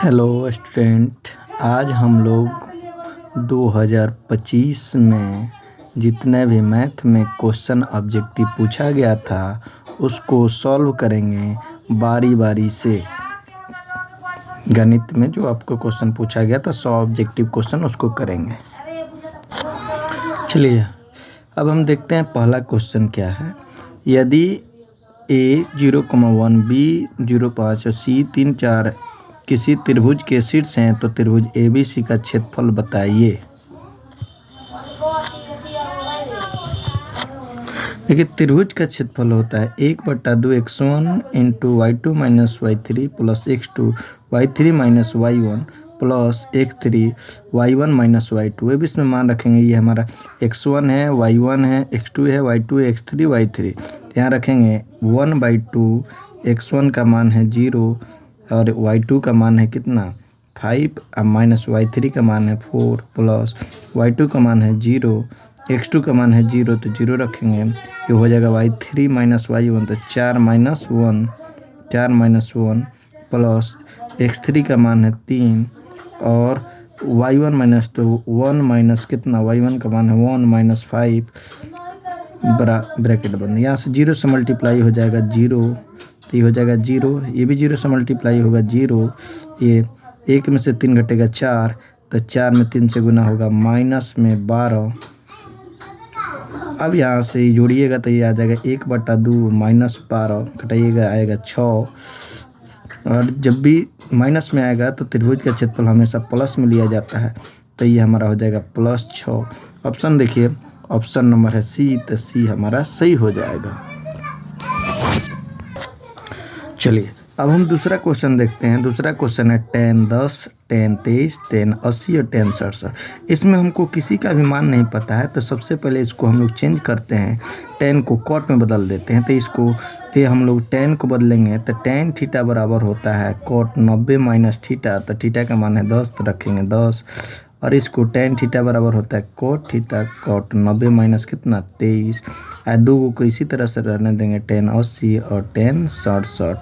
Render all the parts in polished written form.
Hello student, आज हम लोग 2025 में जितने भी मैथ में क्वेश्चन ऑब्जेक्टिव पूछा गया था उसको सॉल्व करेंगे बारी बारी से। गणित में जो आपको क्वेश्चन पूछा गया था 100 ऑब्जेक्टिव क्वेश्चन उसको करेंगे। चलिए अब हम देखते हैं पहला क्वेश्चन क्या है। यदि a 0,1 b 0,5 और c 3 4 किसी त्रिभुज के शीर्ष हैं तो त्रिभुज ABC का क्षेत्रफल बताइए। देखिए त्रिभुज का क्षेत्रफल होता है 1/2x1 into y2 minus y3 plus x2 y3 minus y1 plus x3 y1 minus y2। अब इसमें मान रखेंगे ये हमारा x1 है, y1 है, x2 है, y2 है, x3 y3। यहाँ रखेंगे 1/2 x1 का मान है 0 और y2 का मान है कितना 5 माइनस y3 का मान है 4 प्लस y2 का मान है 0, x2 का मान है 0 तो 0 रखेंगे। ये हो जाएगा y3 माइनस y1 तो 4 माइनस 1 प्लस x3 का मान है 3 और y1 माइनस तो 1 माइनस कितना y1 का मान है 1 माइनस 5 ब्रैकेट बंद। यहाँ से 0 से मल्टीप्लाई हो जाएगा 0 तो ये हो जाएगा 0, ये भी 0 से मल्टीप्लाई होगा 0, ये 1 में से 3 घटेगा 4 तो 4 में 3 से गुना होगा माइनस में 12। अब यहाँ से जोड़िएगा तो ये आ जाएगा 1/2 माइनस 12 घटाइएगा आएगा 6। और जब भी माइनस में आएगा तो त्रिभुज का क्षेत्रफल हमेशा प्लस में लिया जाता है तो ये हमारा हो जाएगा +6। ऑप्शन देखिए, ऑप्शन नंबर है सी, तो सी हमारा सही हो जाएगा। चलिए अब हम दूसरा क्वेश्चन देखते हैं। दूसरा क्वेश्चन है 10 10 10 23 10 80 और 10 67। इसमें हमको किसी का भी मान नहीं पता है तो सबसे पहले इसको हम लोग चेंज करते हैं, 10 को कॉट में बदल देते हैं। तो इसको हम लोग 10 को बदलेंगे तो tan थीटा बराबर होता है कॉट 90 माइनस थीटा, तो थीटा का मान है 10 तो रखेंगे 10 और इसको tan थीटा बराबर होता है कॉट थीटा कॉट 90 माइनस कितना 23 और 2 को इसी तरह से रहने देंगे tan 80 और tan 67।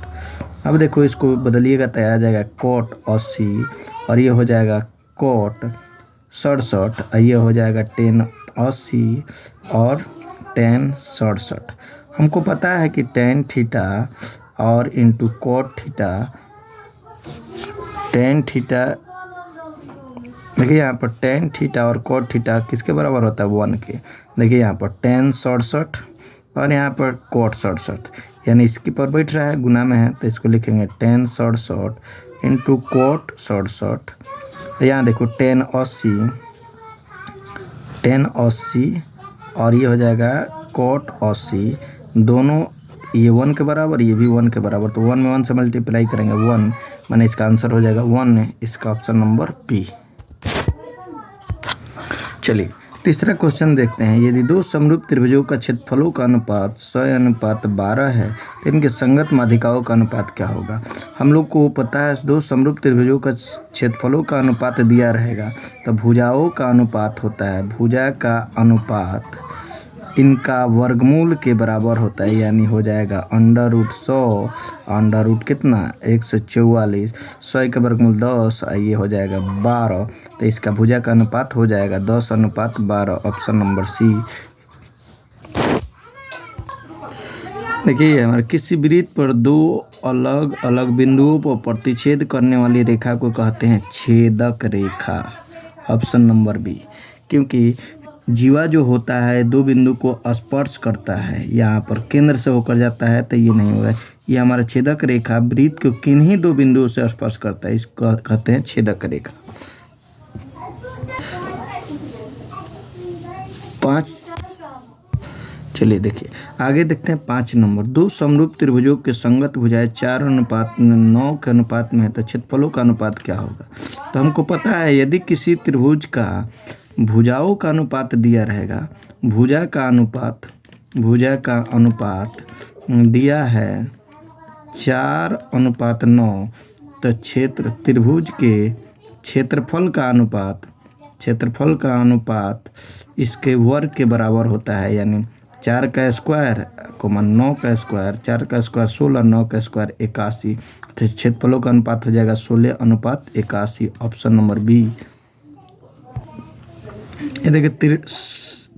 अब देखो इसको बदलिएगा तो आ जाएगा कॉट 80 और ये हो जाएगा कॉट 67 और ये हो जाएगा tan 80 और tan 67। हमको पता है कि tan थीटा और into cot theta, tan theta देखिए यहाँ पर tan थीटा और कॉट थीटा किसके बराबर होता है 1 के। देखिए यहाँ पर tan 67 और यहाँ पर कॉट 67, यानी इसके पर बैठ रहा है गुना में है तो इसको लिखेंगे tan 67 इंटू कॉट 67। यहाँ देखो tan 80 और ये हो जाएगा कॉट 80, दोनों ये 1 के बराबर ये भी 1 के बराबर, तो 1 में 1 से मल्टीप्लाई करेंगे 1 माने इसका आंसर हो जाएगा 1, इसका ऑप्शन नंबर बी। चलिए तीसरा क्वेश्चन देखते हैं। यदि दो समरूप त्रिभुजों का क्षेत्रफलों का अनुपात 100:12 है तो इनके संगत माध्यिकाओं का अनुपात क्या होगा। हम लोग को पता है दो समरूप त्रिभुजों का क्षेत्रफलों का अनुपात दिया रहेगा तो भुजाओं का अनुपात होता है, भुजा का अनुपात इनका वर्गमूल के बराबर होता है, यानी हो जाएगा √100 अंडर कितना 144, 100 का वर्गमूल 10 ये हो जाएगा 12, तो इसका भुजा का अनुपात हो जाएगा 10:12, ऑप्शन नंबर सी। देखिए हमारे किसी वृत्त पर दो अलग अलग बिंदुओं पर प्रतिच्छेद करने वाली रेखा को कहते हैं छेदक रेखा, ऑप्शन नंबर बी। क्योंकि जीवा जो होता है दो बिंदु को स्पर्श करता है, यहाँ पर केंद्र से होकर जाता है तो ये नहीं होगा। ये हमारा छेदक रेखा वृत्त को किन्हीं दो बिंदुओं से स्पर्श करता है, इसको कहते हैं छेदक रेखा। 5 चलिए देखिए आगे देखते हैं 5 नंबर। दो समरूप त्रिभुजों के संगत भुजाएं 4:9 के अनुपात में है तो क्षेत्रफलों का अनुपात क्या होगा। तो हमको पता है यदि किसी त्रिभुज का भुजाओं का अनुपात दिया रहेगा, भुजा का अनुपात दिया है 4:9 तो त्रिभुज के क्षेत्रफल का अनुपात इसके वर्ग के बराबर होता है, यानी 4 का स्क्वायर कॉमा 9 का स्क्वायर, 4 का स्क्वायर 16, 9 का स्क्वायर 81। तो क्षेत्रफलों का अनुपात हो जाएगा 16:81। Option number B. ये देखिए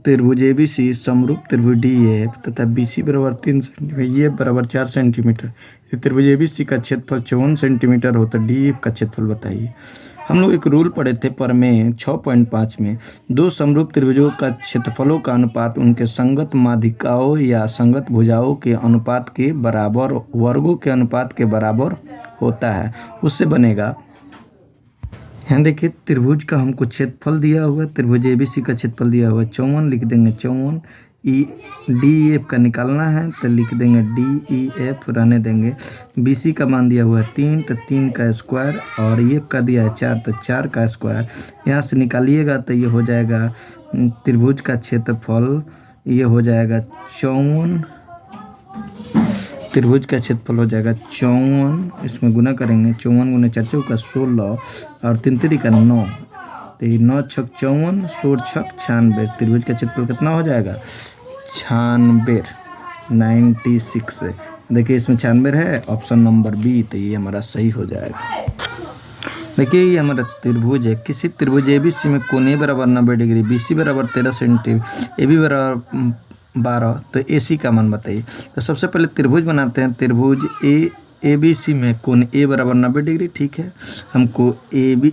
त्रिभुज एबीसी समरूप त्रिभुज डीएफ तथा बीसी बराबर 3 सेंटीमीटर, ये बराबर 4 सेंटीमीटर। ये त्रिभुज एबीसी का क्षेत्रफल 54 सेंटीमीटर हो तो डीएफ का क्षेत्रफल बताइए। हम लोग एक रूल पढ़े थे पर में 6.5 में, दो समरूप त्रिभुजों का क्षेत्रफलों का अनुपात उनके संगत माध्यिकाओं या संगत भुजाओं के अनुपात के बराबर, वर्गों के अनुपात के बराबर होता है। उससे बनेगा, यहाँ देखिए त्रिभुज का हमको क्षेत्रफल दिया हुआ है, त्रिभुज एबीसी का क्षेत्रफल दिया हुआ है 54, लिख देंगे 54। डी एफ का निकालना है तो लिख देंगे DEF, रहने देंगे। बीसी का मान दिया हुआ है 3, तो 3 का स्क्वायर, और एफ का दिया है 4, तो 4 का स्क्वायर। यहाँ से निकालिएगा तो ये हो जाएगा त्रिभुज का क्षेत्रफल, ये हो जाएगा 54, त्रिभुज का क्षेत्रफल हो जाएगा 54, इसमें गुना करेंगे 54 गुना 4 चौका 16 और 3 3 का 9, तो ये 9 छक 54, 16 छक 96। त्रिभुज का क्षेत्रफल कितना हो जाएगा 96, 96। देखिए इसमें 96 है, ऑप्शन नंबर बी, तो ये हमारा सही हो जाएगा। देखिए ये हमारा त्रिभुज है, किसी त्रिभुज एबीसी में कोण ए बराबर 90 डिग्री, बीसी बराबर 13 सेंटीमीटर, एबी बराबर 12, तो AC का मान बताइए। तो सबसे पहले त्रिभुज बनाते हैं। त्रिभुज ABC में कोण ए बराबर 90 डिग्री, ठीक है। हमको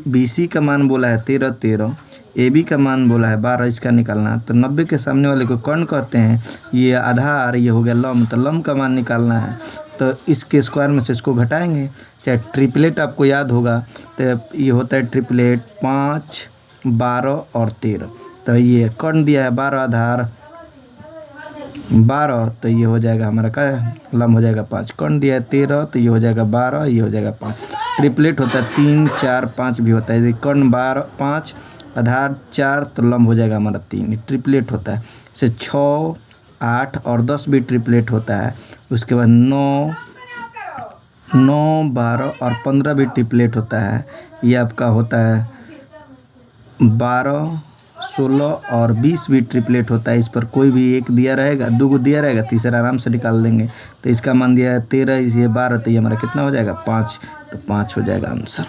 BC का मान बोला है 13, AB का मान बोला है 12, इसका निकालना। तो 90 के सामने वाले को कर्ण कहते हैं, ये आधार, ये हो गया लंब, तो लंब का मान निकालना है। तो इसके स्क्वायर में से इसको घटाएंगे। चाहे ट्रिपलेट आपको याद होगा, तो ये होता है ट्रिपलेट 5, 12 और 13। तो ये कर्ण दिया है 12, आधार 12, तो ये हो जाएगा हमारा क्या है, लंब हो जाएगा 5। कर्ण दिया है 13, तो ये हो जाएगा 12, ये हो जाएगा 5। ट्रिपलेट होता है 3, 4, 5 भी होता है। यदि कर्ण 12, 5, आधार 4, तो लंब हो जाएगा हमारा 3। ट्रिपलेट होता है। से 6, 8 और 10 भी ट्रिपलेट होता है। उसके बाद 9, 12 और 15 भी ट्रिपलेट होता है। ये आपका होता है 12, 16 और 20 भी ट्रिपलेट होता है। इस पर कोई भी एक दिया रहेगा, 2 दिया रहेगा, तीसरा आराम से निकाल देंगे। तो इसका मान दिया है 13, ये 12, तो ये हमारा कितना हो जाएगा 5, तो 5 हो जाएगा आंसर।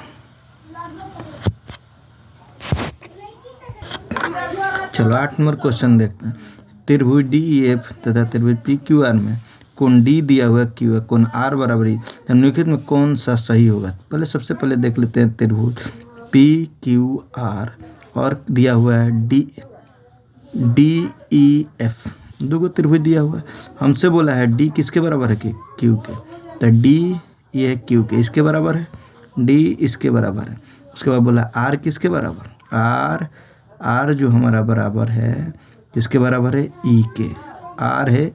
चलो 8 नंबर क्वेश्चन देखते हैं। त्रिभुज DEF तथा त्रिभुज PQR में कोण D दिया हुआ है, Q है, कोण R बराबर निम्नलिखित में कौन सा सही होगा। पहले सबसे पहले देख लेते हैं त्रिभुज PQR और दिया हुआ है DEF, 2 त्रिभुज दिया हुआ है। हमसे बोला है D किसके बराबर है कि Q के, तो D ये है Q के, इसके बराबर है, D इसके बराबर है। उसके बाद बोला R किसके बराबर, R जो हमारा बराबर है किसके बराबर है, E के, R है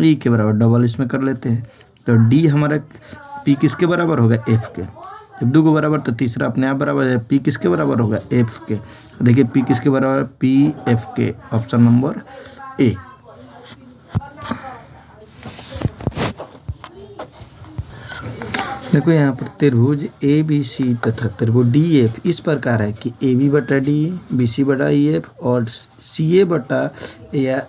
E के बराबर, डबल इसमें कर लेते हैं। तो D हमारा P किसके बराबर होगा, F के। जब 2 को बराबर तो तीसरा अपने आप बराबर है, P किसके बराबर होगा, F के। देखिए P किसके बराबर, PF के, ऑप्शन नंबर ए। देखो यहाँ पर त्रिभुज ABC तथा त्रिभुज DEF इस प्रकार है कि AB बटा D, BC बटा EF और CA बटा या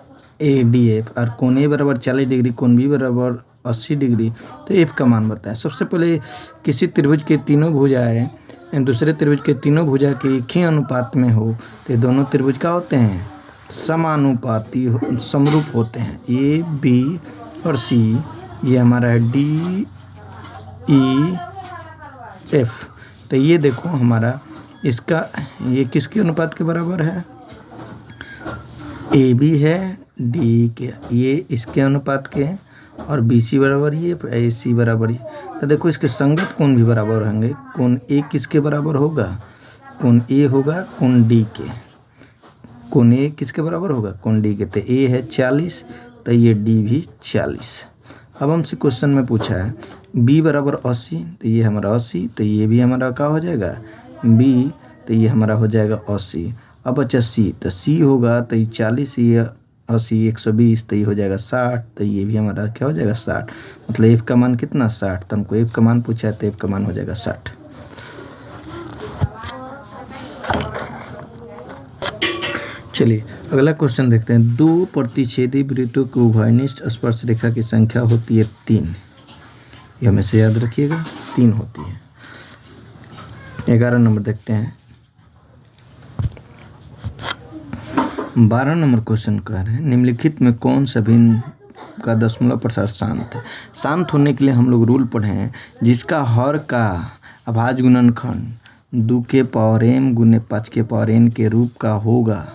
ADF, और कोण A बराबर 40 डिग्री, कोण B बराबर 80 डिग्री। तो F का मान बताएं। सबसे पहले किसी त्रिभुज के तीनों भुजाएं दूसरे त्रिभुज के तीनों भुजा के एक ही अनुपात में हो तो ये दोनों त्रिभुज क्या होते हैं, समानुपाती समरूप होते हैं। A, B और C, ये हमारा है D, E, F। तो ये देखो हमारा इसका ये किसके अनुपात के बराबर है, AB है D के, ये इसके अनुपात के हैं, और BC बराबर ये, AC बराबर ये। तो देखो इसके संगत कोण भी बराबर होंगे। कोण A किसके बराबर होगा, कोण A होगा कोण D के। कोण A किसके बराबर होगा, कोण D के। तो A है 40, तो ये D भी 40। अब हमसे क्वेश्चन में पूछा है B बराबर 80, तो ये हमारा 80, तो ये भी हमारा क्या हो जाएगा B, तो ये हमारा हो जाएगा 80। अब अच्छा C, तो C होगा तो ये 40, ये 80, 120, तो ये हो जाएगा 60, तो ये भी हमारा क्या हो जाएगा 60। मतलब F का मान कितना 60, तो हमको F का मान पूछा है तो F का मान हो जाएगा 60। चलिए अगला क्वेश्चन देखते हैं। दो प्रतिच्छेदी वृत्तों की उभयनिष्ठ स्पर्श रेखा की संख्या होती है 3। ये हमेशा याद रखिएगा, 3 होती है। 11 नंबर देखते हैं। 12 नंबर क्वेश्चन कह रहे हैं निम्नलिखित में कौन सा भिन्न का दशमलव प्रसार शांत है। शांत होने के लिए हम लोग रूल पढ़े हैं, जिसका हर का अभाज्य गुणनखंड 2 के पावर m गुने 5 के पावर n के रूप का होगा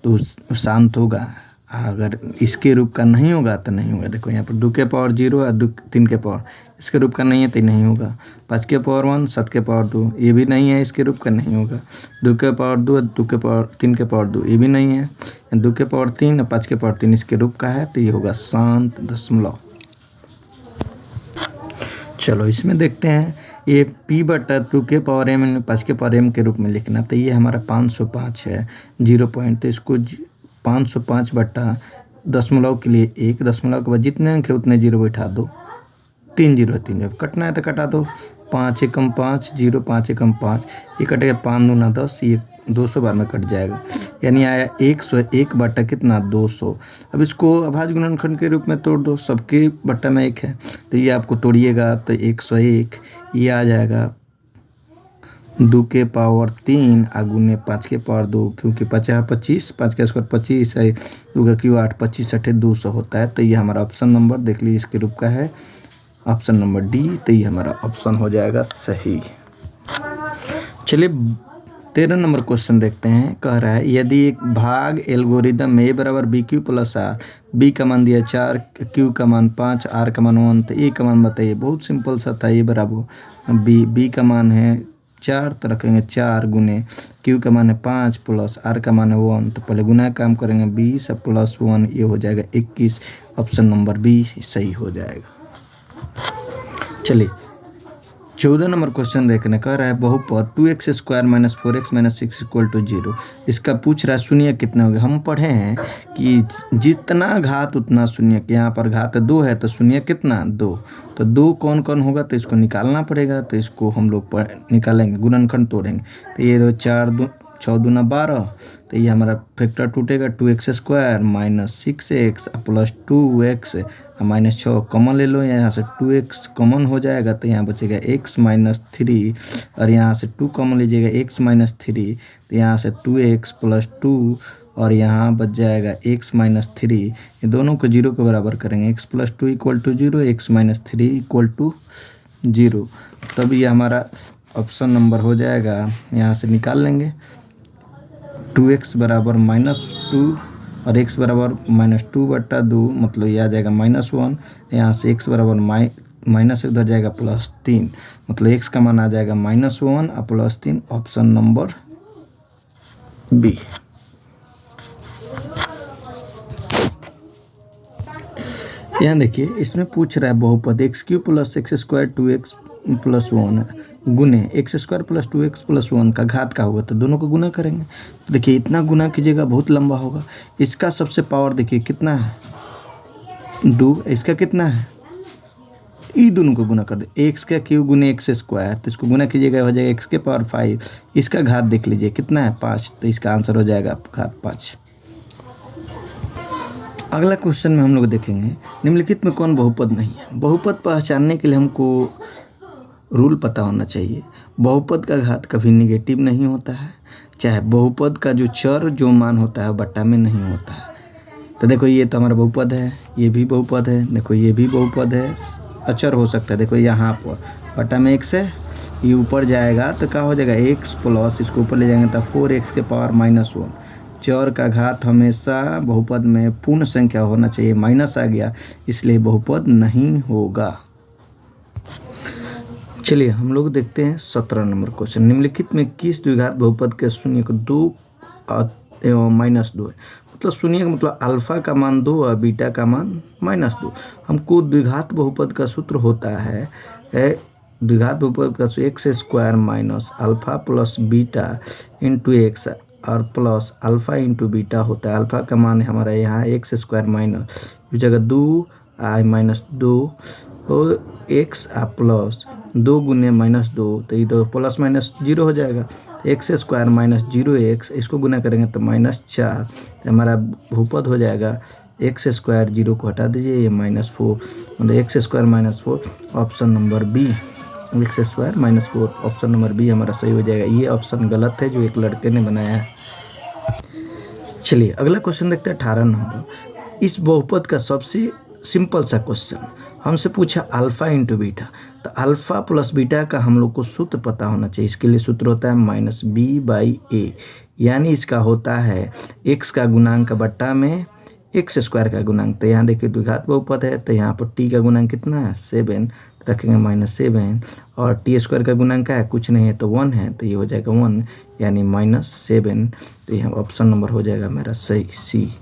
तो शांत होगा। अगर इसके रूप का नहीं होगा तो नहीं होगा। देखो यहाँ पर 2 के पावर 0 और 3 के पावर इसके रूप का नहीं है तो नहीं होगा। 5 के पावर 1 7 के पावर 2 ये भी नहीं है, इसके रूप का नहीं होगा। 2 के पावर 2 2 के पावर 3 के पावर 2 ये भी नहीं है। 2 के पावर 3 और 5 के पावर 3 इसके रूप का है तो ये होगा शांत दशमलव। चलो इसमें देखते हैं, ये p/2 के पावर m 5 के पावर m के रूप में लिखना। तो ये हमारा 505 है 0 पॉइंट, तो इसको 505 बटा दशमलव के लिए 1 दशमलव के बाद जितने अंक है उतने 0 बैठा दो। 3 0 3 जब कटना है तो कटा दो। 5 एकम 5 0 5 एकम 5 ये कटेगा 5 दूना 10, ये 200 बार में कट जाएगा, यानी आया 101 बटा कितना 200। अब इसको अभाज्य गुणनखंड के रूप में तोड़ दो, सबके बट्टा में 1 है तो ये आपको तोड़िएगा तो 101 ये आ जाएगा 2 के पावर 3 गुने 5 के पावर 2, क्योंकि 50 25 5 का स्क्वायर 25 है, 2 का क्यू 8 25 8 200 होता है। तो ये हमारा ऑप्शन नंबर देख लीजिए इसके रूप का है ऑप्शन नंबर डी। तो ये हमारा ऑप्शन हो जाएगा सही। चलिए 13 नंबर क्वेश्चन देखते हैं। कह रहा है यदि एक भाग एल्गोरिदम में a बराबर B Q plus R, B का मान दिया 4, क्यू का मान 5, आर का मान 1, तो ए का मान बताइए। बहुत सिंपल सा था। ए बराबर बी का मान है 4 तो रखेंगे 4 गुने क्यू का मान है 5 प्लस आर का मान है 1, तो पहले गुना काम करेंगे 20 प्लस 1 ये हो जाएगा 21। ऑप्शन नंबर बी सही हो जाएगा। चलिए 14 नंबर क्वेश्चन देखने कह रहा है बहुपद 2x² - 4x - 6 = 0। इसका पूछ रहा है शून्य कितने होंगे। हम पढ़े हैं कि जितना घात उतना शून्य, यहाँ पर घात 2 है तो शून्य कितना 2, तो 2 कौन कौन होगा तो इसको निकालना पड़ेगा। तो इसको हम लोग निकालेंगे, गुणनखंड तोड़ेंगे। तो ये 4 6 दूना 12, तो ये हमारा फैक्टर टूटेगा 2x² - 6x plus 2x -6 common ले लो। यहाँ से 2x कॉमन हो जाएगा तो यहाँ बचेगा x - 3, और यहाँ से 2 कॉमन लीजिएगा x - 3, तो यहाँ से 2x प्लस 2 और यहाँ बच जाएगा x - 3। ये दोनों को 0 के बराबर करेंगे। x + 2 = 0, x - 3 = 0। तब ये हमारा ऑप्शन नंबर हो जाएगा। यहाँ से निकाल लेंगे 2x बराबर -2 और x बराबर -2/2, मतलब ये आ जाएगा -1। यहाँ से x बराबर माइनस उधर जाएगा +3, मतलब x का मान आ जाएगा -1 और +3। Option number B. यहाँ देखिए इसमें पूछ रहा है बहुपद x³ + x² 2x + 1 गुने x² + 2x + 1 का घात का होगा, तो दोनों को गुना करेंगे। देखिए इतना गुना कीजिएगा बहुत लंबा होगा। इसका सबसे पावर देखिए कितना है 2, इसका कितना है, ये दोनों को गुना कर दे। x³ गुने x², तो इसको गुना कीजिएगा हो जाएगा x के पावर 5। इसका घात देख लीजिए कितना है 5, तो इसका आंसर हो जाएगा घात 5। अगला क्वेश्चन में हम लोग देखेंगे निम्नलिखित में कौन बहुपद नहीं है। बहुपद पहचानने के लिए हमको रूल पता होना चाहिए। बहुपद का घात कभी निगेटिव नहीं होता है, चाहे बहुपद का जो मान होता है बट्टा में नहीं होता है। तो देखो ये तो हमारा बहुपद है, ये भी बहुपद है, देखो ये भी बहुपद है, अचर हो सकता है। देखो यहाँ पर बट्टा में x है, ये ऊपर जाएगा तो क्या हो जाएगा x प्लस, इसको ऊपर ले जाएंगे तो 4x के पावर -1। चर का घात हमेशा बहुपद में पूर्ण संख्या होना चाहिए, माइनस आ गया इसलिए बहुपद नहीं होगा। चलिए हम लोग देखते हैं 17 नंबर क्वेश्चन। निम्नलिखित में किस द्विघात बहुपद के शून्य को 2 -2 है। मतलब शून्य का मतलब अल्फा का मान 2 और बीटा का मान -2। हमको द्विघात बहुपद का सूत्र होता है द्विघात बहुपद का x² - alpha plus beta into x और प्लस अल्फा इंटू बीटा होता है। अल्फा का मान है हमारा यहाँ x² माइनस इस जगह 2 और x प्लस 2 गुने -2, तो ये तो प्लस माइनस 0 हो जाएगा। एक्स स्क्वायर माइनस 0x, इसको गुना करेंगे तो -4, तो हमारा बहुपद हो जाएगा एक्स स्क्वायर, 0 को हटा दीजिए, ये -4, मतलब X square -4, option number B, X square -4, option number B हमारा सही हो जाएगा। ये ऑप्शन गलत है जो एक लड़के ने बनाया है। चलिए अगला क्वेश्चन देखते हैं 18 नंबर। इस बहुपद का सबसे सिंपल सा क्वेश्चन हमसे पूछा अल्फा इंटू बीटा, तो अल्फा प्लस बीटा का हम लोग को सूत्र पता होना चाहिए। इसके लिए सूत्र होता है -b/a, यानी इसका होता है x का गुणांक बट्टा में एक्स स्क्वायर का गुणांक। तो यहाँ देखिए द्विघात बहुपद है, तो यहाँ पर t का गुणांक कितना है 7, रखेंगे -7, और टी स्क्वायर का गुणांक क्या है, कुछ नहीं है तो 1 है, तो ये हो जाएगा 1 यानी -7। तो यहाँ ऑप्शन नंबर हो जाएगा मेरा सही सी।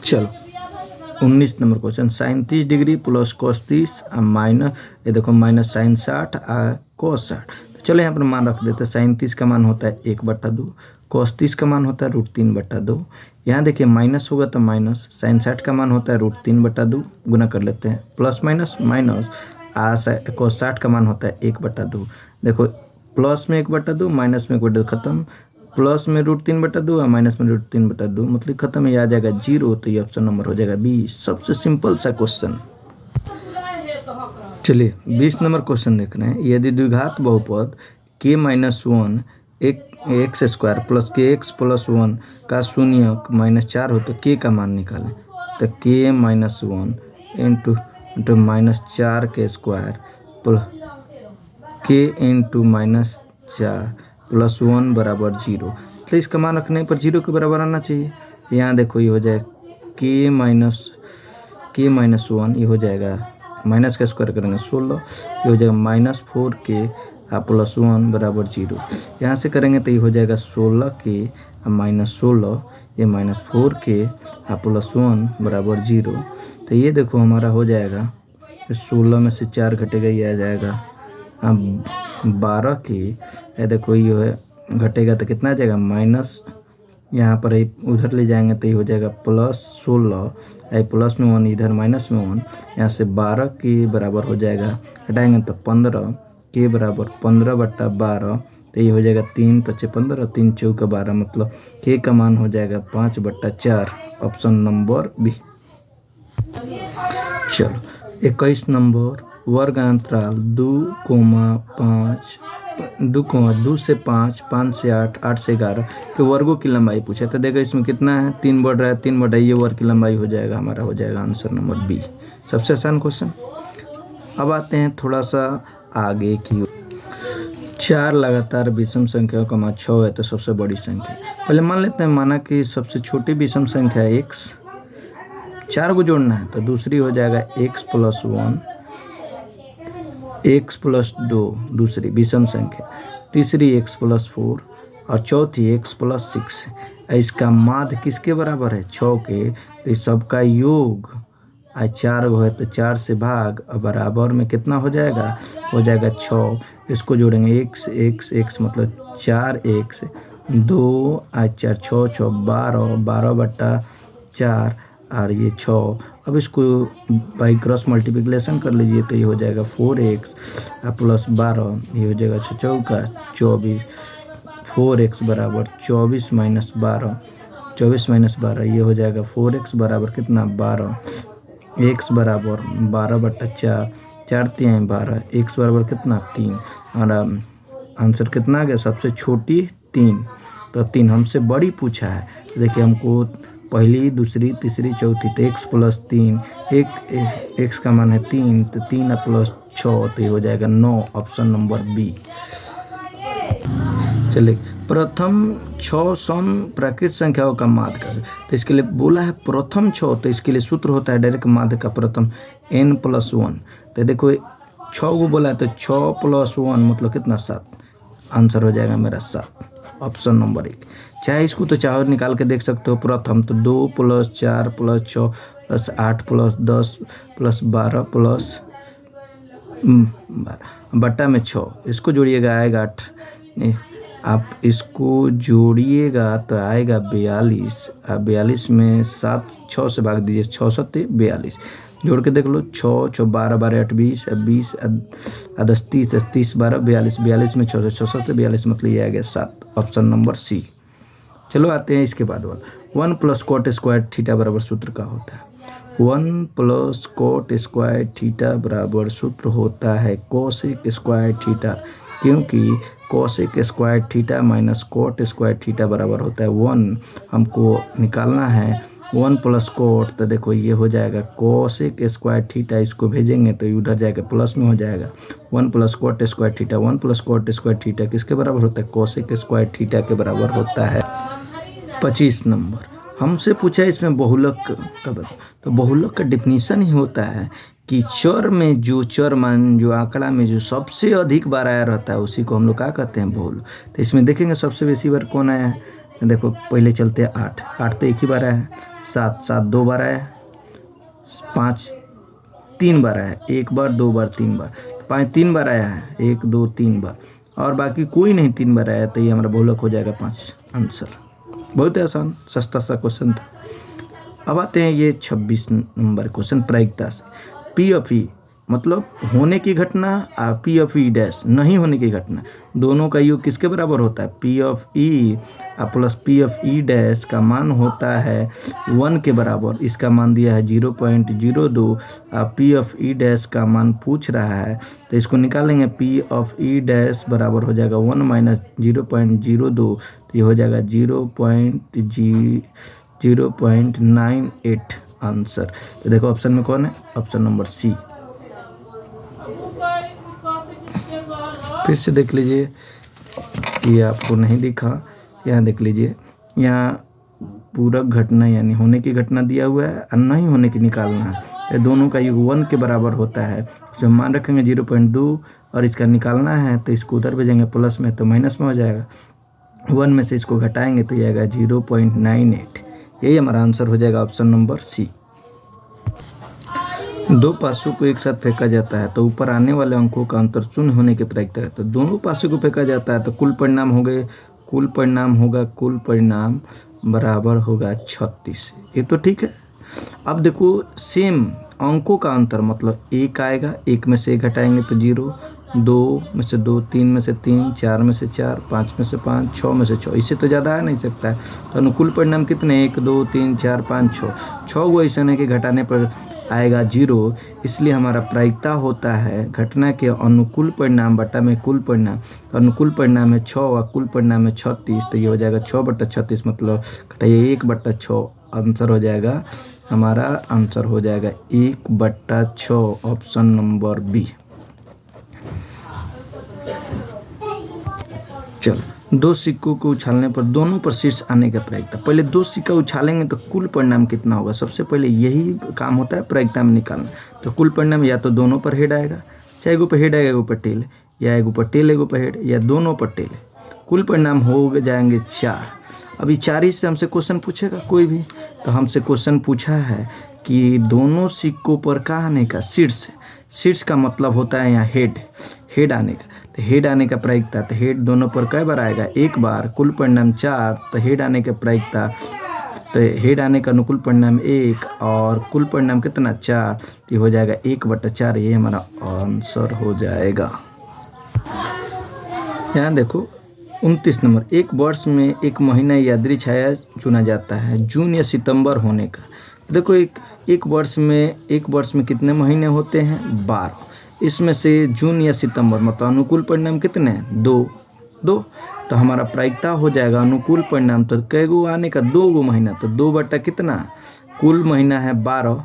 चलो 19 number question, sin 30 degree plus cos 30 minus, ये देखो माइनस sin 60 cos 60। तो चलो यहाँ पर मान रख देते हैं। sin 30 का मान होता है 1/2, cos 30 का मान होता है √3/2। यहाँ देखिए माइनस होगा तो माइनस, sin 60 का मान होता है √3/2, गुना कर लेते हैं, प्लस माइनस माइनस, cos 60 का मान होता है 1/2। देखो प्लस में 1/2, माइनस में 1/2, खत्म, प्लस में √3/2 और माइनस में √3/2, मतलब खत्म, ये आ जाएगा 0। तो ये ऑप्शन नंबर हो जाएगा बी, सबसे सिंपल सा क्वेश्चन। चलिए 20 नंबर क्वेश्चन देख रहे हैं। यदि द्विघात बहुपद k-1 x square plus kx plus 1 का शून्यक -4 हो तो k का मान निकालें। तो k-1 इंटू -4 के स्क्वायर k इंटू -4 प्लस 1 बराबर 0। तो इसका मान रखने पर 0 के बराबर आना चाहिए। यहाँ देखो ये हो जाए k-1, ये हो जाएगा, माइनस का स्क्वायर करेंगे 16, ये हो जाएगा -4k प्लस 1 बराबर 0। यहाँ से करेंगे तो ये हो जाएगा 16k -16, ये -4k प्लस 1 बराबर 0। तो ये देखो हमारा हो जाएगा, 16 में से 4 घटेगा, ये आ जाएगा 12k। ये देखो ये है घटेगा तो कितना आ जाएगा माइनस, यहाँ पर उधर ले जाएंगे तो ये हो जाएगा +16, प्लस में 1, इधर माइनस में 1, यहाँ से 12 के बराबर हो जाएगा, हटाएंगे तो 15 के बराबर 15/12। तो ये हो जाएगा 3 × 5 = 15, 3 × 4 = 12, मतलब के का मान हो जाएगा 5/4, ऑप्शन नंबर बी। चलो 21 नंबर, वर्ग अंतराल 2 से 5, 5 से 8, 8 से 11 के वर्गों की लंबाई पूछा। तो देखो इसमें कितना है, 3 बढ़ रहा है, 3 बढ़ रहा है, ये वर्ग की लंबाई हो जाएगा, हमारा हो जाएगा आंसर नंबर बी, सबसे आसान क्वेश्चन। अब आते हैं थोड़ा सा आगे की। 4 लगातार विषम संख्याओं का मान 6 है तो सबसे बड़ी संख्या। पहले मान लेते हैं, माना कि सबसे छोटी विषम संख्या है x, 4 को जोड़ना है तो दूसरी हो जाएगा x + 1, x + 2 दूसरी विषम संख्या, तीसरी x + 4 और चौथी x + 6। इसका माध्य किसके बराबर है, 6 के। तो इस सबका योग 4 है तो 4 से भाग, और बराबर में कितना हो जाएगा, हो जाएगा 6। इसको जोड़ेंगे x मतलब 4x, 2 4 6 6 12, 12/4 और ये 6। अब इसको बाई क्रॉस मल्टीप्लिकेशन कर लीजिए तो ये हो जाएगा 4x + 12, ये हो जाएगा 6 चौका 24, 4x बराबर 24 - 12, 24 - 12, ये हो जाएगा 4x बराबर कितना 12, x बराबर 12/4, 4 × 3 = 12, x बराबर कितना 3, और आंसर कितना आ गया, सबसे छोटी 3। तो 3 हमसे बड़ी पूछा है, देखिए हमको पहली, दूसरी, तीसरी, चौथी, तो x + 3, x का मान है 3, तो 3 + 6 तो ये हो जाएगा 9, ऑप्शन नंबर बी। चलिए प्रथम 6 सम प्राकृत संख्याओं का माध्य का, तो इसके लिए बोला है प्रथम 6, तो इसके लिए सूत्र होता है डायरेक्ट माध्य का प्रथम n + 1। तो देखो 6 को बोला है तो 6 + 1 मतलब कितना 7, आंसर हो जाएगा मेरा 7, ऑप्शन नंबर 1। चाहे इसको तो चाहे निकाल के देख सकते हो, प्रथम तो 2 + 4 + 6 + 8 + 10 + 12 + 12 बट्टा में 6, इसको जोड़िएगा आएगा 8, आप इसको जोड़िएगा तो आएगा 42, 42 में 7 6 से भाग दीजिए, 6 × 7 = 42, जोड़ के देख लो, 6 6 12 12 8 20 20 10 30 30 12 42 42 में 6 6 7 42 मतलब ये आ गया 7, ऑप्शन नंबर सी। चलो आते हैं इसके बाद वाला। 1 प्लस कॉट स्क्वायर थीटा बराबर सूत्र का होता है। 1 प्लस कॉट स्क्वायर थीटा बराबर सूत्र होता है कोसेक स्क्वायर थीटा, क्योंकि cosec square theta minus cot square theta बराबर होता है 1। हमको निकालना है 1 प्लस कोट, तो देखो ये हो जाएगा कोसेक स्क्वायर थीटा, इसको भेजेंगे तो उधर जाएगा प्लस में हो जाएगा 1 plus coat square theta. 1 plus coat square theta किसके बराबर होता है? कोसेक स्क्वायर थीटा के बराबर होता है। 25 नंबर हमसे पूछा है इसमें बहुलक का बराबर, तो बहुलक का डिफिनीशन ही होता है कि चर में जो चर मान, जो आंकड़ा में जो सबसे अधिक बार आया रहता है उसी को हम लोग क्या कहते हैं? बहुलक। तो इसमें देखेंगे सबसे बेसी बार कौन आया है, देखो पहले चलते हैं 8 8 तो एक ही बार आया है, 7 7 2 बार आया है, 5 3 बार आया है, 1 बार 2 बार 3 बार, 5 3 बार आया है, 1 2 3 बार, और बाकी कोई नहीं 3 बार आया, तो ये हमारा बहुलक हो जाएगा 5 आंसर। बहुत ही आसान सस्ता सा क्वेश्चन था। अब आते हैं ये 26 नंबर क्वेश्चन प्रायिकता से। पी ऑफ ई मतलब होने की घटना और पी ऑफ ई डैश नहीं होने की घटना, दोनों का योग किसके बराबर होता है? P of E plus P of E dash का मान होता है 1 के बराबर। इसका मान दिया है 0.02 और पी ऑफ ई डैश का मान पूछ रहा है, तो इसको निकालेंगे। पी ऑफ ई डैश बराबर हो जाएगा 1 माइनस 0.02, तो ये हो जाएगा 0.98 आंसर। तो देखो ऑप्शन में कौन है? Option number C. फिर से देख लीजिए, ये आपको नहीं दिखा, यहाँ देख लीजिए, यहाँ पूरक घटना यानी होने की घटना दिया हुआ है और नहीं होने की निकालना है। ये दोनों का योग 1 के बराबर होता है, इसमें मान रखेंगे 0.2 और इसका निकालना है तो इसको उधर भेजेंगे प्लस में, तो माइनस में हो जाएगा। 1 में से इसको घटाएंगे तो ये आएगा 0.98। यही हमारा आंसर हो जाएगा ऑप्शन नंबर सी। 2 पासों को एक साथ फेंका जाता है तो ऊपर आने वाले अंकों का अंतर शून्य होने के प्रायिकता है। तो दोनों पासों को फेंका जाता है तो कुल परिणाम होगा कुल परिणाम बराबर होगा 36। ये तो ठीक है। अब देखो सेम अंकों का अंतर मतलब 1 आएगा, 1 में से 1 घटाएंगे तो 0, 2 में से 2, 3 में से 3, 4 में से 4, 5 में से 5, 6 में से 6, इससे तो ज़्यादा आ नहीं सकता है। तो अनुकूल परिणाम कितने? 1 2 3 4 5 6 को ऐसा नहीं कि घटाने पर आएगा 0, इसलिए हमारा प्रायिकता होता है घटना के अनुकूल परिणाम बटा में कुल परिणाम। तो अनुकूल परिणाम है 6 और कुल परिणाम है 36, तो ये हो जाएगा 6/36 मतलब घटाइए 1/6, आंसर हो जाएगा हमारा, आंसर हो जाएगा 1/6, ऑप्शन नंबर बी। चलो 2 सिक्कों को उछालने पर दोनों पर शीर्ष आने का प्रायिकता। पहले 2 सिक्का उछालेंगे तो कुल परिणाम कितना होगा, सबसे पहले यही काम होता है प्रायिकता में निकालना। तो कुल परिणाम या तो दोनों पर हेड आएगा, चाहे एगो पर हेड आएगा एगो पर टेल, या एगो पर टेल एगो पर हेड, या दोनों पर टेल। कुल परिणाम हो जाएंगे 4। अभी 4 ही से हमसे क्वेश्चन पूछेगा कोई भी, तो हमसे क्वेश्चन पूछा है कि दोनों सिक्कों पर क्या आने का? शीर्ष का मतलब होता है यहाँ हेड आने का। तो हेड आने का प्रायिकता, तो हेड दोनों पर कई बार आएगा? 1 बार। कुल परिणाम 4, तो हेड आने का प्रायिकता, तो हेड आने का अनुकूल परिणाम 1 और कुल परिणाम कितना? 4, ये हो जाएगा 1/4। ये हमारा आंसर हो जाएगा। यहाँ देखो 29 नंबर, एक वर्ष में एक महीना यादृ छाया चुना जाता है जून या सितंबर होने का। देखो एक वर्ष में कितने महीने होते हैं? 12। इसमें से जून या सितंबर मतलब अनुकूल परिणाम कितने हैं? 2। तो हमारा प्रायिकता हो जाएगा अनुकूल परिणाम, तो कै गो आने का? 2 गो महीना, तो 2 बटा कितना? कुल महीना है 12,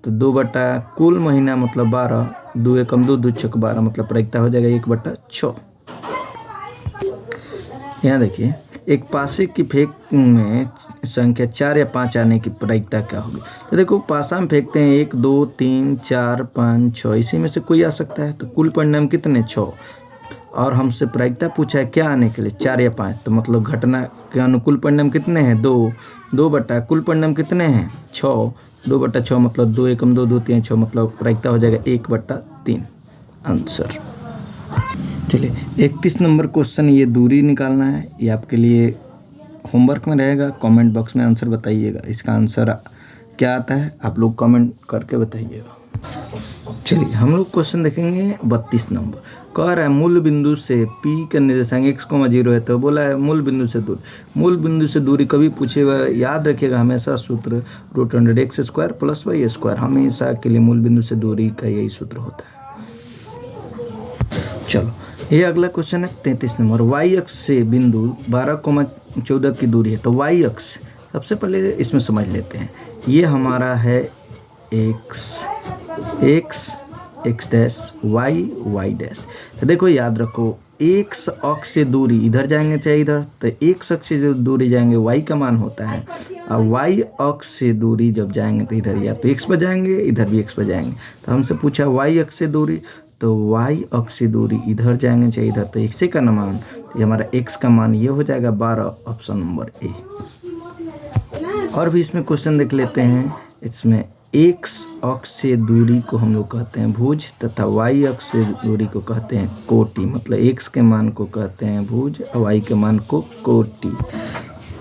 तो 2 बटा कुल महीना मतलब 12, 2 एकम 2, 2 छक 12 मतलब प्रायिकता हो जाएगा 1/6। यहाँ देखिए, एक पासे की फेंक में संख्या 4 या 5 आने की प्रायिकता क्या होगी? तो देखो पासा में फेंकते हैं 1 2 3 4 5 6, इसी में से कोई आ सकता है। तो कुल परिणाम कितने? 6। और हमसे प्रायिकता पूछा है क्या आने के लिए? 4 या 5, तो मतलब घटना के अनुकूल परिणाम कितने हैं? 2 बटा कुल परिणाम कितने हैं? 6, 2/6 मतलब 2 एकम 2, 2 3 6 मतलब प्रायिकता हो जाएगा 1/3, आंसर। चलिए 31 नंबर क्वेश्चन, ये दूरी निकालना है। ये आपके लिए होमवर्क में रहेगा, कमेंट बॉक्स में आंसर बताइएगा। इसका आंसर क्या आता है आप लोग कमेंट करके बताइएगा। चलिए हम लोग क्वेश्चन देखेंगे 32 नंबर। कह रहा है मूल बिंदु से P का निर्देशांक x,0 है, तो बोला है मूल बिंदु से दूरी। मूल बिंदु से दूरी कभी पूछेगा, याद रखिएगा हमेशा सूत्र √100x² + y², हमेशा के लिए मूल बिंदु से दूरी का यही सूत्र होता है। चलो ये अगला क्वेश्चन है 33 नंबर। वाई अक्ष से बिंदु 12,14 की दूरी है, तो वाई अक्ष सबसे पहले इसमें समझ लेते हैं। ये हमारा है एक्स डैश वाई डैश। तो देखो याद रखो, एक्स अक्ष से दूरी इधर जाएंगे चाहे इधर, तो एक्स अक्ष से जो दूरी जाएंगे वाई का मान होता है, और वाई अक्ष से दूरी जब जाएंगे तो इधर या तो एक्स पर जाएंगे, इधर भी एक्स पर जाएंगे। तो हमसे पूछा वाई अक्ष से दूरी, तो वाई अक्ष से दूरी इधर जाएंगे चाहे इधर, तो एक्स का मान, तो हमारा एक्स का मान ये हो जाएगा 12, ऑप्शन नंबर ए। और भी इसमें क्वेश्चन देख लेते हैं। इसमें एक्स अक्ष से दूरी को हम लोग कहते हैं भुज, तथा वाई अक्ष से दूरी को कहते हैं कोटि। मतलब एक्स के मान को कहते हैं भुज और वाई के मान को कोटि।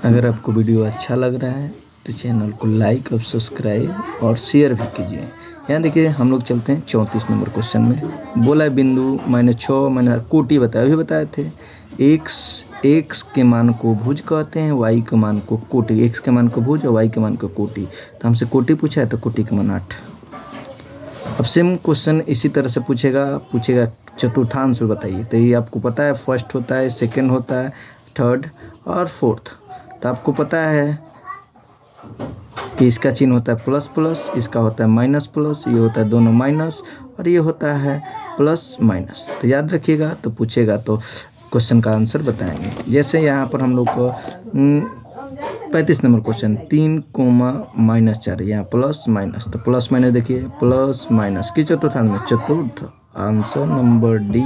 अगर आपको वीडियो अच्छा लग रहा है तो चैनल को लाइक और सब्सक्राइब और शेयर भी कीजिए। यहाँ देखिए हम लोग चलते हैं 34 नंबर क्वेश्चन में। बोला है बिंदु -6 कोटि बताया, अभी बताए थे। एक्स के मान को भुज कहते हैं, वाई के मान को कोटि। एक्स के मान को भुज और वाई के मान को कोटि। तो हमसे कोटि पूछा है, तो कोटि का मान 8। अब सेम क्वेश्चन इसी तरह से पूछेगा चतुर्थांश में बताइए। तो ये आपको पता है फर्स्ट होता है, सेकंड होता है, थर्ड और फोर्थ। तो आपको पता है कि इसका चिन्ह होता है प्लस प्लस, इसका होता है माइनस प्लस, ये होता है दोनों माइनस, और ये होता है प्लस माइनस। तो याद रखिएगा, तो पूछेगा तो क्वेश्चन का आंसर बताएंगे। जैसे यहाँ पर हम लोग को 35 नंबर क्वेश्चन 3,-4, यहाँ प्लस माइनस, तो प्लस माइनस देखिए प्लस माइनस किस चतुर्थांश में, चतुर्थ, आंसर नंबर डी।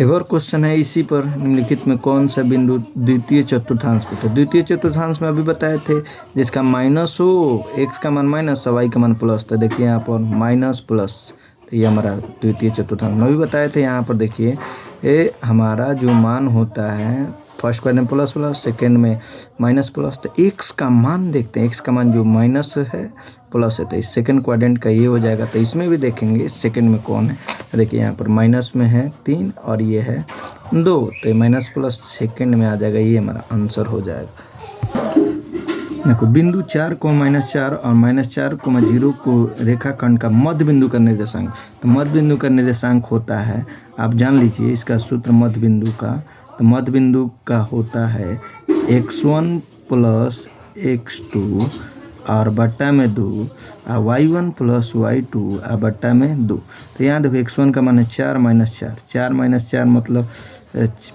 एक और क्वेश्चन है इसी पर, निम्नलिखित में कौन सा बिंदु द्वितीय चतुर्थांश पे। तो द्वितीय चतुर्थांश में अभी बताए थे जिसका माइनस हो, एक्स का मान माइनस और वाई का मान प्लस। तो देखिए यहाँ पर माइनस प्लस, तो ये हमारा द्वितीय चतुर्थांश में अभी बताए थे। यहाँ पर देखिए ये हमारा जो मान होता है, first quadrant plus plus, second में माइनस प्लस। तो एक्स का मान देखते हैं, एक्स का मान जो माइनस है प्लस है, तो इस सेकेंड क्वाड्रेंट का ये हो जाएगा। तो इसमें भी देखेंगे सेकेंड में कौन है। देखिए यहाँ पर माइनस में है 3 और ये है 2, तो माइनस प्लस सेकेंड में आ जाएगा, ये हमारा आंसर हो जाएगा। देखो बिंदु 4, -4 और -4,0 को रेखाखंड का मध्य बिंदु का निर्देशांक। तो मध्य बिंदु का निर्देशांक होता है, आप जान लीजिए इसका सूत्र मध्य बिंदु का। तो मध्य बिंदु का होता है x1 + x2 और बट्टा में 2, और y1 + y2 और बट्टा में 2। तो यहाँ देखो x1 का मान है 4 -4, 4 -4 मतलब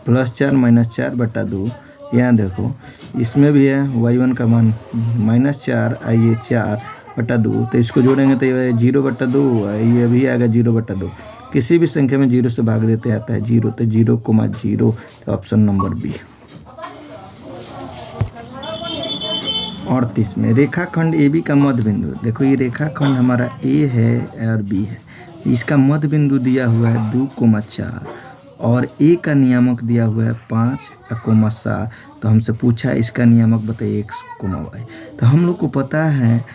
+4 -4 बट्टा 2। यहाँ देखो इसमें भी है y1 का मान -4 और ये 4 बट्टा 2। तो इसको जोड़ेंगे तो ये 0/2, ये भी आएगा 0/2। किसी भी संख्या में 0 से भाग देते आता है 0, तो 0,0, ऑप्शन नंबर बी। 38 में रेखाखंड AB का मध्य बिंदु। देखो ये रेखाखंड हमारा A है और B है, इसका मध्य बिंदु दिया हुआ है 2,4 और A का नियामक दिया हुआ है 5,7। तो हमसे पूछा है इसका नियामक बताइए x, y। तो हम लोग को पता है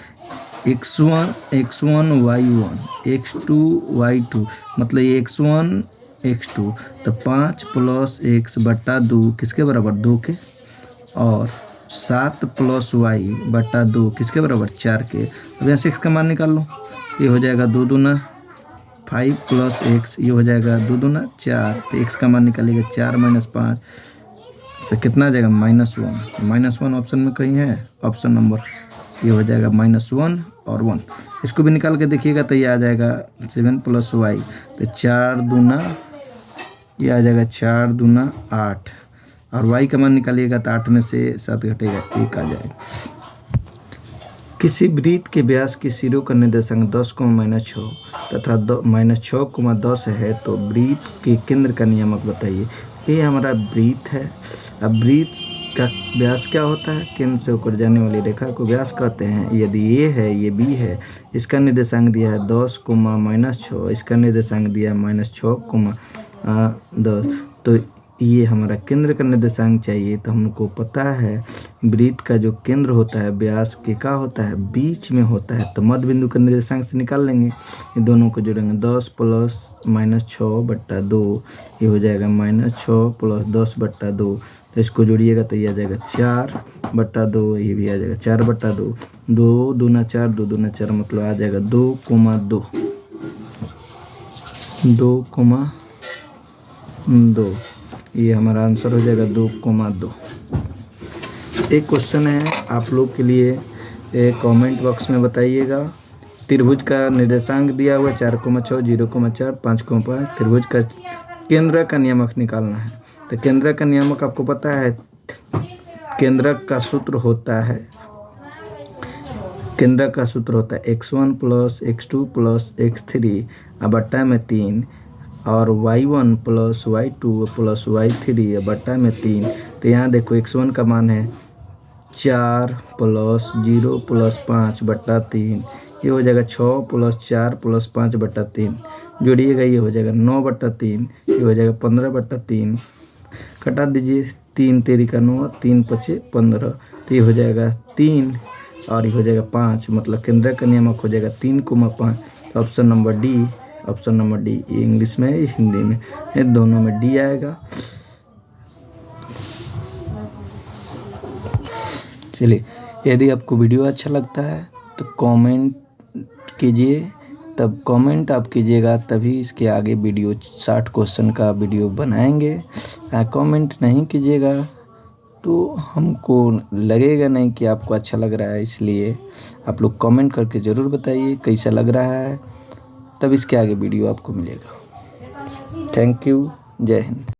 x1 y1, x2 y2, मतलब ये x1 x2, तो 5 + x/2 किसके बराबर 2 के, और 7 + y/2 किसके बराबर 4 के। अब यहाँ से x का मान निकाल लो, ये हो जाएगा 2 दूना 5 + x, ये हो जाएगा 2 दूना 4। तो x का मान निकालिएगा 4 - 5, तो कितना आ जाएगा -1। -1 ऑप्शन में कहीं है, ऑप्शन नंबर ये हो जाएगा -1 और 1। इसको भी निकाल के देखिएगा तो ये आ जाएगा 7 + y, तो 4 दूना, ये आ जाएगा 4 दूना 8, और y का मान निकालिएगा तो 8 में से 7 घटेगा 1 आ जाएगा। किसी वृत्त के व्यास के सिरों का निर्देशांक 10, -6 तथा -6,10 है, तो वृत्त के केंद्र का नियामक बताइए। ये हमारा वृत्त है। अब वृत्त का व्यास क्या होता है, केंद्र से होकर जाने वाली रेखा को व्यास कहते हैं। यदि ये है, ये बी है, इसका निर्देशांक दिया है 10, -6, इसका निर्देशांक दिया है -6,10, तो ये हमारा केंद्र का निर्देशांक चाहिए, तो हमको पता है वृत्त का जो केंद्र होता है व्यास के क्या होता है, बीच में होता है, तो मध्य बिंदु का निर्देशांक से निकाल लेंगे। ये दोनों को जोड़ेंगे 10 प्लस -6/2, ये हो जाएगा -6 प्लस 10/2, तो इसको जोड़िएगा तो ये आ जाएगा 4/2, ये भी आ जाएगा 4/2, 2 दूना 4, 2 दूना 4, मतलब आ जाएगा 2,2, 2,2, ये हमारा आंसर हो जाएगा 2,2। एक क्वेश्चन है आप लोग के लिए, कमेंट बॉक्स में बताइएगा। त्रिभुज का निर्देशांक दिया हुआ 4,6, 0,4, 5,5। त्रिभुज का केंद्र का नियामक निकालना है। तो केंद्र का नियामक आपको पता है, केंद्रक का सूत्र होता है, केंद्रक का सूत्र होता है x1 + x2 + x3 बट्टा में 3 और y1 + y2 + y3 बट्टा में 3। तो यहाँ देखो x1 का मान है 4 + 0 + 5/3, ये हो जाएगा 6 + 4 + 5/3, जोड़िएगा ये हो जाएगा 9/3, ये हो जाएगा 15/3, कटा दीजिए 3 तेरी का 9, 3 पचे 15, तो ये हो जाएगा 3 और ये हो जाएगा 5, मतलब केंद्र का नियामक हो जाएगा 3,5। Option number D, option number D, ये इंग्लिश में है हिंदी में, ये दोनों में डी आएगा। चलिए, यदि आपको वीडियो अच्छा लगता है तो कमेंट कीजिए, तब कमेंट आप कीजिएगा तभी इसके आगे वीडियो 60 क्वेश्चन का वीडियो बनाएंगे। कमेंट नहीं कीजिएगा तो हमको लगेगा नहीं कि आपको अच्छा लग रहा है, इसलिए आप लोग कमेंट करके ज़रूर बताइए कैसा लग रहा है, तब इसके आगे वीडियो आपको मिलेगा। थैंक यू, जय हिंद।